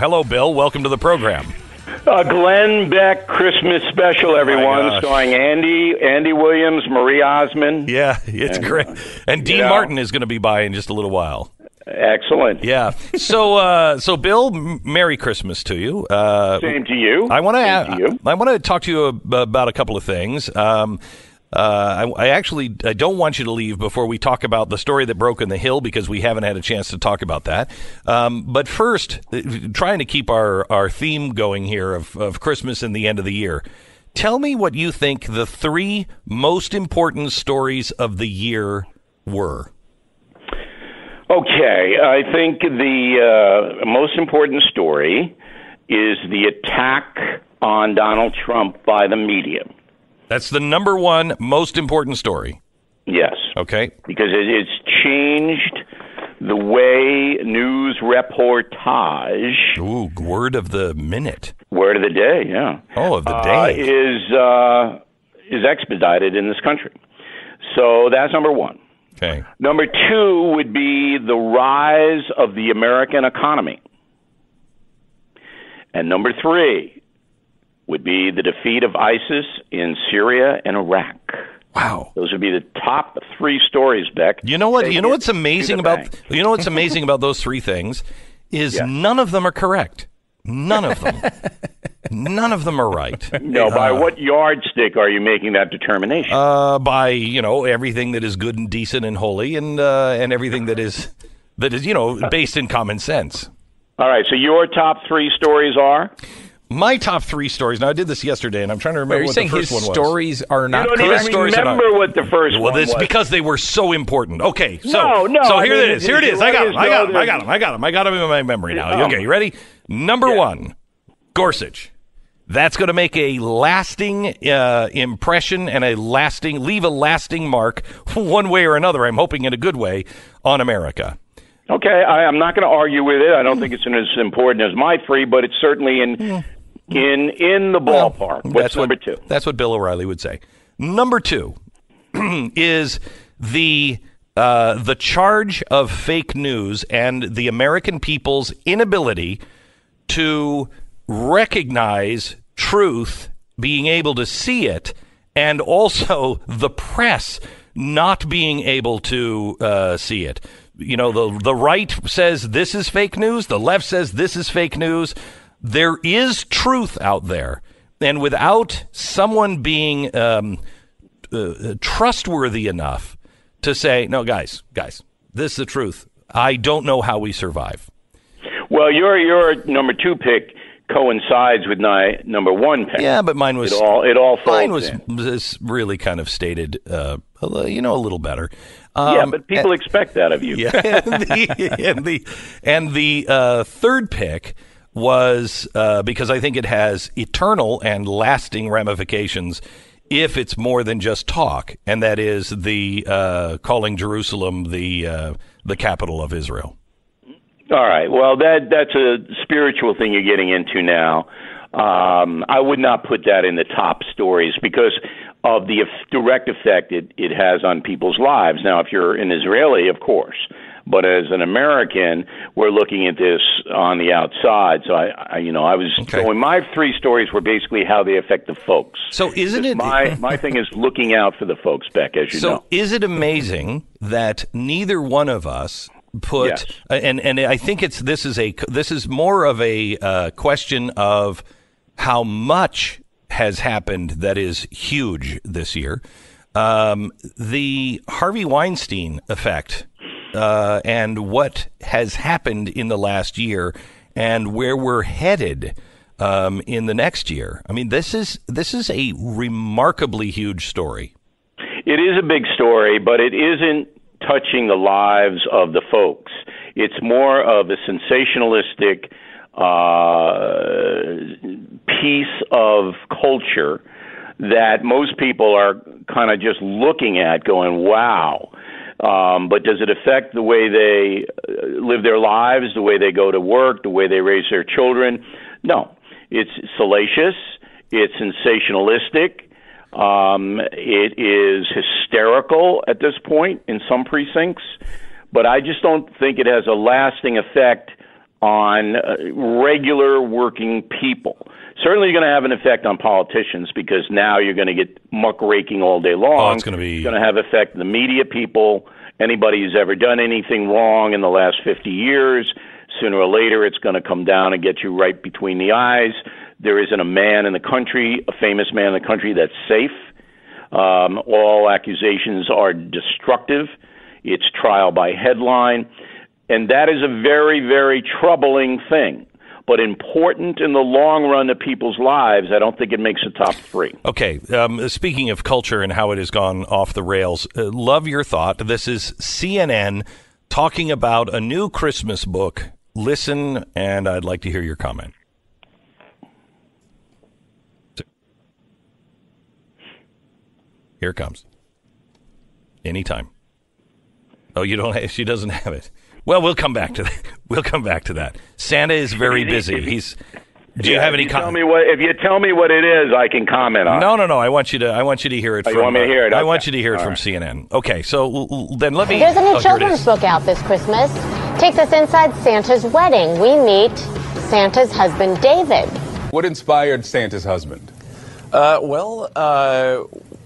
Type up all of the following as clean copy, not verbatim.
Hello, Bill. Welcome to the program. Glenn Beck Christmas special, everyone, starring Andy Williams, Marie Osmond. Yeah, it's great. And Dean Martin is going to be by in just a little while. Excellent. Yeah. So Bill, Merry Christmas to you. Same to you. I want to talk to you about a couple of things. I don't want you to leave before we talk about the story that broke in the Hill, because we haven't had a chance to talk about that. But first, trying to keep our theme going here of Christmas and the end of the year. Tell me what you think the three most important stories of the year were. Okay, I think the most important story is the attack on Donald Trump by the media. That's the number one most important story. Yes. Okay. Because it's changed the way news reportage. Ooh, word of the minute. Word of the day, yeah. Oh, of the day. Is expedited in this country. So that's number one. Okay. Number two would be the rise of the American economy. And number three would be the defeat of ISIS in Syria and Iraq. Wow. Those would be the top three stories, Beck. You know what's amazing about those three things is none of them are correct. None of them. None of them are right. No, by what yardstick are you making that determination? By, everything that is good and decent and holy and everything that is based in common sense. All right, so your top three stories are? My top three stories. Now, I did this yesterday, and I'm trying to remember what the first one was. His stories are not correct? You don't even remember what the first one was. Well, it's because they were so important. Okay, so here it is. I got them in my memory now. Okay, you ready? Number one, Gorsuch. That's going to make a lasting impression and leave a lasting mark one way or another, I'm hoping in a good way, on America. Okay, I'm not going to argue with it. I don't think it's as important as my three, but it's certainly in the ballpark. What's number two? That's what Bill O'Reilly would say. Number two is the charge of fake news and the American people's inability to recognize truth, being able to see it, and also the press not being able to see it. The right says this is fake news. The left says this is fake news. There is truth out there. And without someone being trustworthy enough to say, no, guys, this is the truth, I don't know how we survive. Well, your number two pick coincides with my number one pick. Yeah, but mine was... It all falls mine was really kind of stated, a little better. Yeah, but people expect that of you. Yeah, and the third pick was because I think it has eternal and lasting ramifications if it's more than just talk, and that is the calling Jerusalem the capital of Israel. All right. Well, that's a spiritual thing you're getting into now. I would not put that in the top stories because of the direct effect it has on people's lives. Now, if you're an Israeli, of course. But as an American, we're looking at this on the outside. So I was going. My three stories were basically how they affect the folks. So isn't it my thing is looking out for the folks, Beck, as you know. So is it amazing that neither one of us put and I think this is more of a question of how much has happened that is huge this year. The Harvey Weinstein effect. And what has happened in the last year and where we're headed in the next year. I mean, this is a remarkably huge story. It is a big story, but it isn't touching the lives of the folks. It's more of a sensationalistic piece of culture that most people are kind of just looking at going, wow. But does it affect the way they live their lives, the way they go to work, the way they raise their children? No. It's salacious. It's sensationalistic. It is hysterical at this point in some precincts. But I just don't think it has a lasting effect on regular working people. Certainly going to have an effect on politicians because now you're going to get muckraking all day long. Oh, it's going to have effect on the media people, anybody who's ever done anything wrong in the last 50 years. Sooner or later, it's going to come down and get you right between the eyes. There isn't a man in the country, a famous man in the country, that's safe. All accusations are destructive. It's trial by headline. And that is a very, very troubling thing, but important in the long run of people's lives. I don't think it makes the top three. Okay. Speaking of culture and how it has gone off the rails, love your thought. This is CNN talking about a new Christmas book. Listen, and I'd like to hear your comment. Here it comes. Anytime. Oh, you don't. She doesn't have it. Well, we'll come back to that. We'll come back to that. Santa is very busy. Do you have any comment? If you tell me what it is, I can comment on it. No. I want you to hear it. You want me to hear it? I want you to hear it from CNN. Okay, so then let me. There's a new children's book out this Christmas. Takes us inside Santa's wedding. We meet Santa's husband, David. What inspired Santa's husband?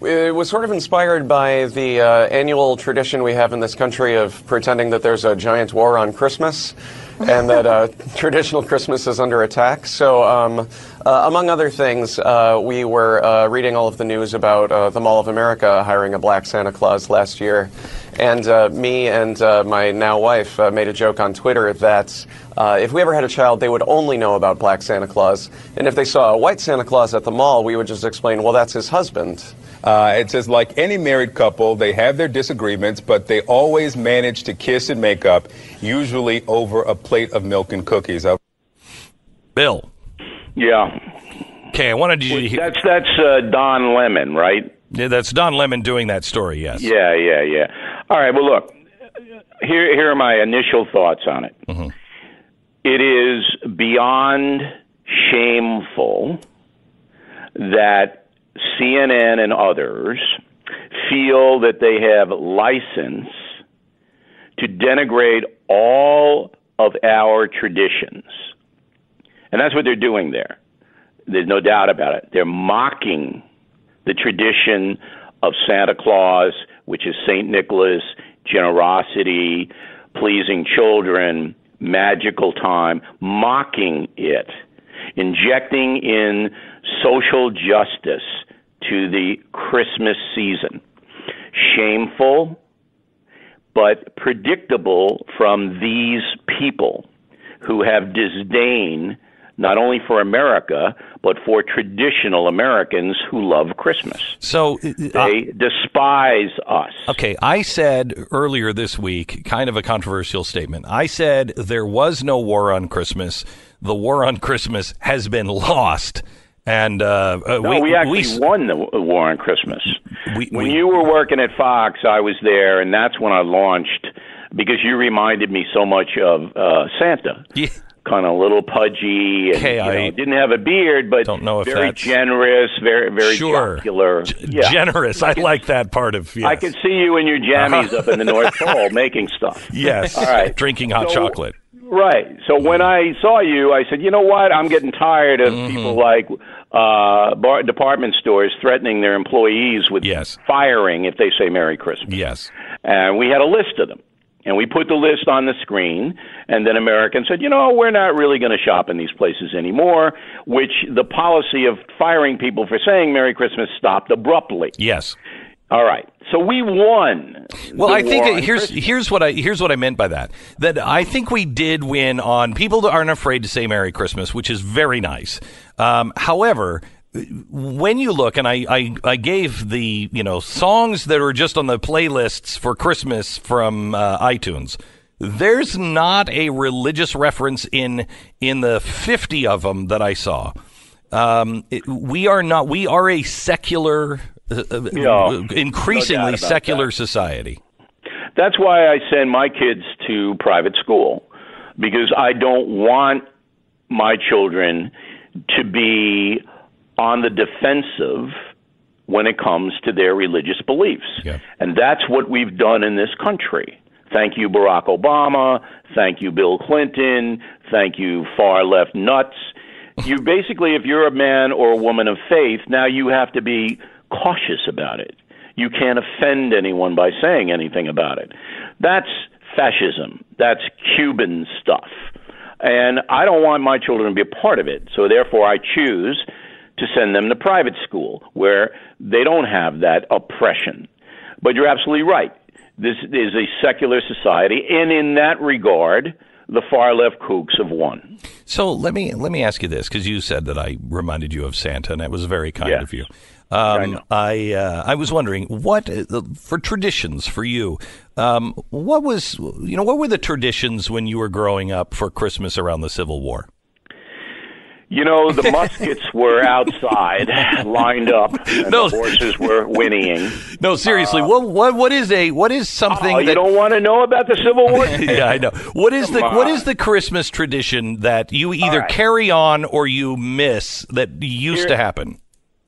It was sort of inspired by the annual tradition we have in this country of pretending that there's a giant war on Christmas and that traditional Christmas is under attack. So, among other things, we were reading all of the news about the Mall of America hiring a black Santa Claus last year. And me and my now wife made a joke on Twitter that if we ever had a child, they would only know about black Santa Claus. And if they saw a white Santa Claus at the mall, we would just explain, well, that's his husband. It says, like any married couple, they have their disagreements, but they always manage to kiss and make up, usually over a plate of milk and cookies. Bill. Yeah. Okay, I wanted you to hear. That's Don Lemon, right? Yeah, that's Don Lemon doing that story, yes. Yeah. All right, well, look, here are my initial thoughts on it. Mm-hmm. It is beyond shameful that CNN and others feel that they have license to denigrate all of our traditions. And that's what they're doing there. There's no doubt about it. They're mocking the tradition of Santa Claus, which is St. Nicholas, generosity, pleasing children, magical time, mocking it, injecting in social justice to the Christmas season. Shameful, but predictable from these people who have disdain not only for America, but for traditional Americans who love Christmas. So they despise us. Okay, I said earlier this week, kind of a controversial statement. I said there was no war on Christmas. The war on Christmas has been lost. And we actually won the war on Christmas. When you were working at Fox, I was there, and that's when I launched, because you reminded me so much of Santa. Yeah. Kind of a little pudgy, and didn't have a beard, but don't know if very generous, very jocular. Generous. I like that part of. Yes. I could see you in your jammies up in the North Pole making stuff. Yes. All right. Drinking hot chocolate. Right. So when I saw you, I said, you know what? I'm getting tired of people like department stores threatening their employees with firing if they say Merry Christmas. Yes. And we had a list of them. And we put the list on the screen, and then Americans said, we're not really going to shop in these places anymore, which the policy of firing people for saying Merry Christmas stopped abruptly. Yes. All right. So we won. Well, I think here's what I meant by that. That I think we did win on people that aren't afraid to say Merry Christmas, which is very nice. However, when you look, and I gave the songs that are just on the playlists for Christmas from iTunes, there's not a religious reference in the 50 of them that I saw. We are a secular, increasingly secular society. That's why I send my kids to private school, because I don't want my children to be on the defensive when it comes to their religious beliefs. Yeah. And that's what we've done in this country Thank you, Barack Obama. Thank you, Bill Clinton. Thank you, far left nuts. You basically, if you're a man or a woman of faith, now you have to be cautious about it. You can't offend anyone by saying anything about it. That's fascism. That's Cuban stuff. And I don't want my children to be a part of it. So therefore, I choose to send them to private school where they don't have that oppression. But you're absolutely right. This is a secular society, and in that regard, the far left kooks have won. So let me ask you this, because you said that I reminded you of Santa, and that was very kind of you. I was wondering what for traditions for you. What were the traditions when you were growing up for Christmas around the Civil War? The muskets were outside, lined up, and the horses were whinnying. No, seriously, what is something that you don't want to know about the Civil War? Yeah, I know. What is the Christmas tradition that you either carry on or you miss that used to happen?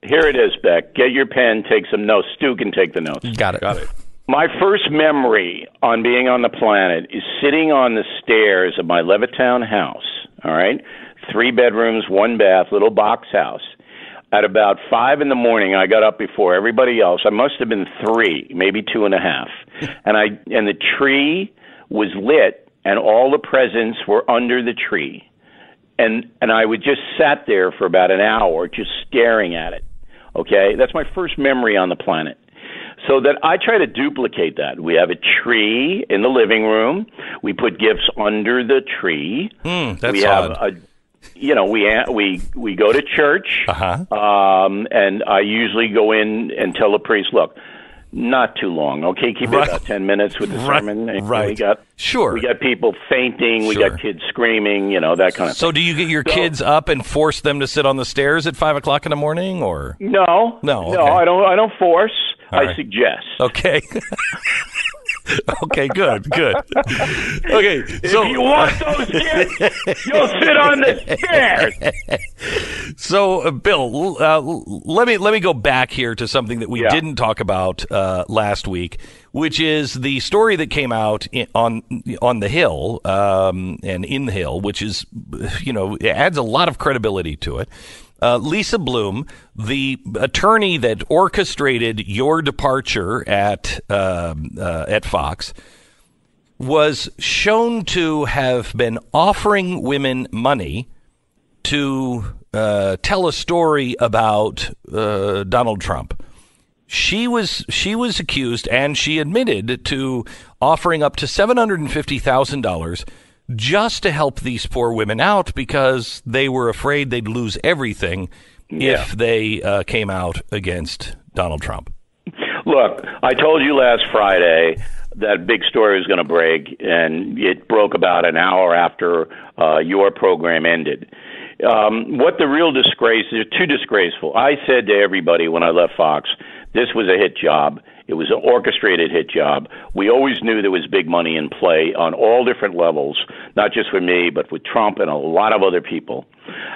Here it is, Beck. Get your pen, take some notes. Stu can take the notes. Got it. My first memory on being on the planet is sitting on the stairs of my Levittown house, all right? 3 bedrooms, 1 bath, little box house. At about 5 in the morning, I got up before everybody else. I must have been 3, maybe 2.5. And the tree was lit, and all the presents were under the tree. And I would just sat there for about an hour just staring at it. Okay? That's my first memory on the planet. So that I try to duplicate that. We have a tree in the living room. We put gifts under the tree. That's odd. We go to church, and I usually go in and tell the priest, look, not too long, okay? Keep it about 10 minutes with the sermon. Right. We got people fainting. We got kids screaming, that kind of thing. So do you get your kids up and force them to sit on the stairs at 5 o'clock in the morning, or? No, okay. I don't force. I suggest. Okay. Okay, good. Okay, so if you want those kids, you'll sit on the stairs. So, Bill, let me go back here to something that we didn't talk about last week, which is the story that came out on the Hill and in the Hill, which is, it adds a lot of credibility to it. Lisa Bloom, the attorney that orchestrated your departure at Fox, was shown to have been offering women money to tell a story about Donald Trump. She was accused, and she admitted to offering up to $750,000 just to help these poor women out because they were afraid they'd lose everything if they came out against Donald Trump. Look, I told you last Friday that big story was going to break, and it broke about an hour after your program ended. What the real disgrace is, too disgraceful. I said to everybody when I left Fox, this was a hit job. It was an orchestrated hit job. We always knew there was big money in play on all different levels, not just with me, but with Trump and a lot of other people.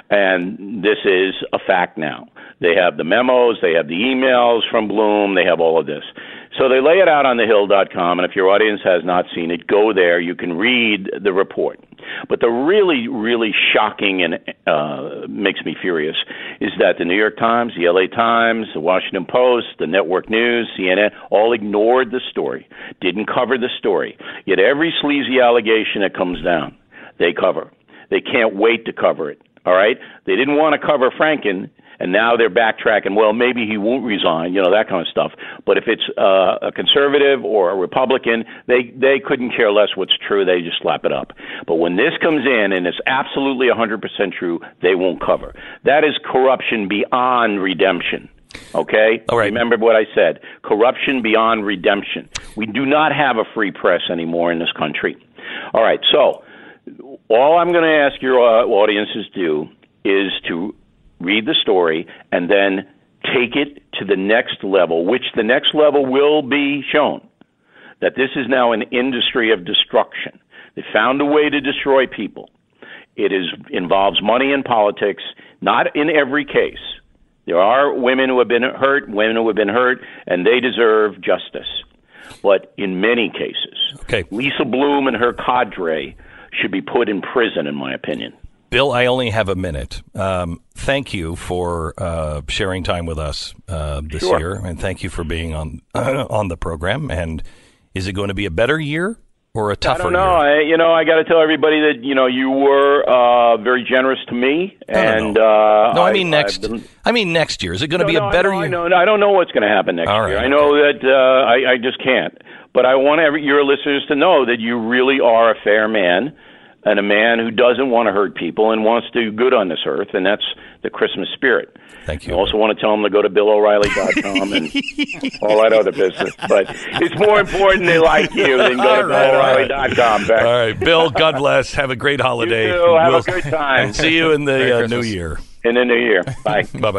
And this is a fact now. They have the memos, they have the emails from Bloom, they have all of this. So they lay it out on thehill.com, and if your audience has not seen it, go there. You can read the report. But the really, really shocking and makes me furious is that the New York Times, the LA Times, the Washington Post, the Network News, CNN, all ignored the story, didn't cover the story. Yet every sleazy allegation that comes down, they cover. They can't wait to cover it, all right? They didn't want to cover Franken, and now they're backtracking, well, maybe he won't resign, that kind of stuff. But if it's a conservative or a Republican, they couldn't care less what's true. They just slap it up. But when this comes in and it's absolutely 100% true, they won't cover. That is corruption beyond redemption. Okay? All right. Remember what I said. Corruption beyond redemption. We do not have a free press anymore in this country. All right, so all I'm going to ask your audiences to do is to read the story and then take it to the next level, which the next level will be shown, that this is now an industry of destruction. They found a way to destroy people. It involves money and politics, not in every case. There are women who have been hurt, and they deserve justice. but in many cases. Okay. Lisa Bloom and her cadre should be put in prison, in my opinion. Bill, I only have a minute. Thank you for sharing time with us this year, and thank you for being on on the program. And is it going to be a better year or a tougher year? I don't know. I got to tell everybody that you were very generous to me. I mean next year. Is it going to be a better year? I don't know what's going to happen next year. I know that I just can't. But I want your listeners to know that you really are a fair man. And a man who doesn't want to hurt people and wants to do good on this earth, and that's the Christmas spirit. Thank you. I also want to tell them to go to BillO'Reilly.com and all that other business. But it's more important they like you than go to BillO'Reilly.com. Beck. All right, Bill, God bless. Have a great holiday. You too. Have a good time. And see you in the new year. In the new year. Bye. Bye-bye.